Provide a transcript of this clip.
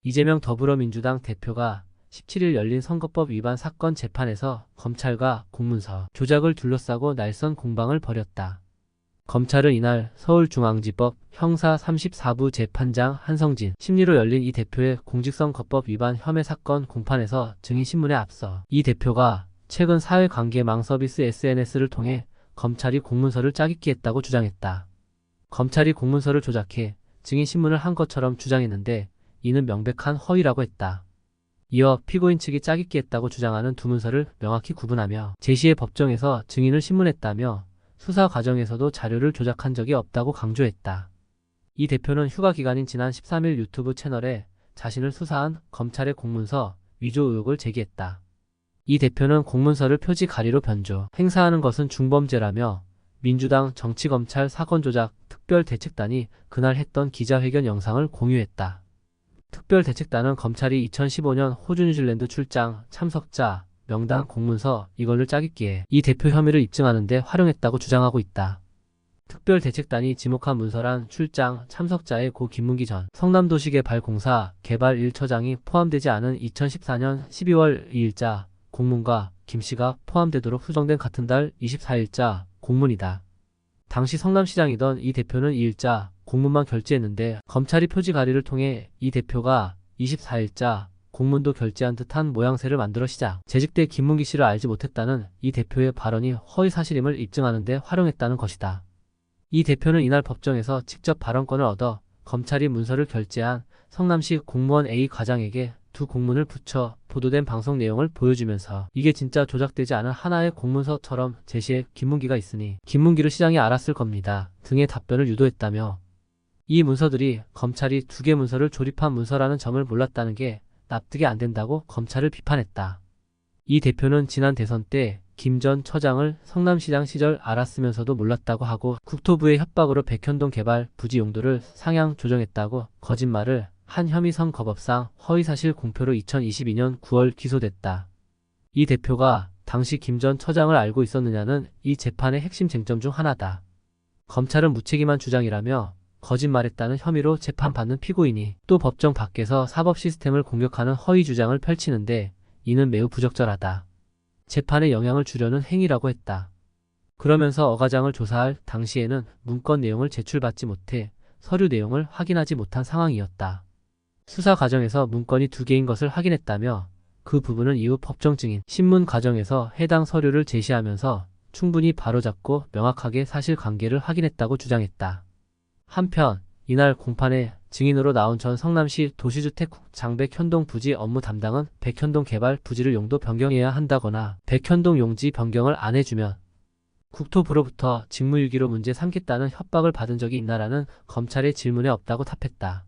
이재명 더불어민주당 대표가 17일 열린 선거법 위반 사건 재판에서 검찰과 공문서 조작을 둘러싸고 날선 공방을 벌였다. 검찰은 이날 서울중앙지법 형사 34부 재판장 한성진 심리로 열린 이 대표의 공직선거법 위반 혐의 사건 공판에서 증인신문에 앞서 이 대표가 최근 사회관계망 서비스 SNS를 통해 검찰이 공문서를 짜깁기 했다고 주장했다. 검찰이 공문서를 조작해 증인신문을 한 것처럼 주장했는데 이는 명백한 허위라고 했다. 이어 피고인 측이 짜깁기 했다고 주장하는 두 문서를 명확히 구분하며 제시의 법정에서 증인을 신문했다며 수사 과정에서도 자료를 조작한 적이 없다고 강조했다. 이 대표는 휴가 기간인 지난 13일 유튜브 채널에 자신을 수사한 검찰의 공문서 위조 의혹을 제기했다. 이 대표는 공문서를 표지 가리로 변조, 행사하는 것은 중범죄라며 민주당 정치검찰 사건조작 특별대책단이 그날 했던 기자회견 영상을 공유했다. 특별대책단은 검찰이 2015년 호주 뉴질랜드 출장 참석자 명단 공문서 이걸를 짜깁기에 이 대표 혐의를 입증하는 데 활용했다고 주장하고 있다. 특별대책단이 지목한 문서란 출장 참석자의 고 김문기 전 성남도시개발공사 개발 1처장이 포함되지 않은 2014년 12월 2일자 공문과 김씨가 포함되도록 수정된 같은 달 24일자 공문이다. 당시 성남시장이던 이 대표는 2일자 공문만 결제했는데 검찰이 표지 가리를 통해 이 대표가 24일자 공문도 결제한 듯한 모양새를 만들어 시작, 재직 때 김문기 씨를 알지 못했다는 이 대표의 발언이 허위사실임을 입증하는 데 활용했다는 것이다. 이 대표는 이날 법정에서 직접 발언권을 얻어 검찰이 문서를 결제한 성남시 공무원 A 과장에게 두 공문을 붙여 보도된 방송 내용을 보여주면서 이게 진짜 조작되지 않은 하나의 공문서처럼 제시해 김문기가 있으니 김문기를 시장이 알았을 겁니다 등의 답변을 유도했다며 이 문서들이 검찰이 두 개 문서를 조립한 문서라는 점을 몰랐다는 게 납득이 안 된다고 검찰을 비판했다. 이 대표는 지난 대선 때 김 전 처장을 성남시장 시절 알았으면서도 몰랐다고 하고 국토부의 협박으로 백현동 개발 부지 용도를 상향 조정했다고 거짓말을 한 혐의 선거법상 허위사실 공표로 2022년 9월 기소됐다. 이 대표가 당시 김 전 처장을 알고 있었느냐는 이 재판의 핵심 쟁점 중 하나다. 검찰은 무책임한 주장이라며 거짓말했다는 혐의로 재판받는 피고인이 또 법정 밖에서 사법 시스템을 공격하는 허위 주장을 펼치는데 이는 매우 부적절하다. 재판에 영향을 주려는 행위라고 했다. 그러면서 어가장을 조사할 당시에는 문건 내용을 제출받지 못해 서류 내용을 확인하지 못한 상황이었다. 수사 과정에서 문건이 두 개인 것을 확인했다며 그 부분은 이후 법정 증인 신문 과정에서 해당 서류를 제시하면서 충분히 바로잡고 명확하게 사실관계를 확인했다고 주장했다. 한편 이날 공판에 증인으로 나온 전 성남시 도시주택국 장백현동 부지 업무 담당은 백현동 개발 부지를 용도 변경해야 한다거나 백현동 용지 변경을 안 해주면 국토부로부터 직무유기로 문제 삼겠다는 협박을 받은 적이 있나라는 검찰의 질문에 없다고 답했다.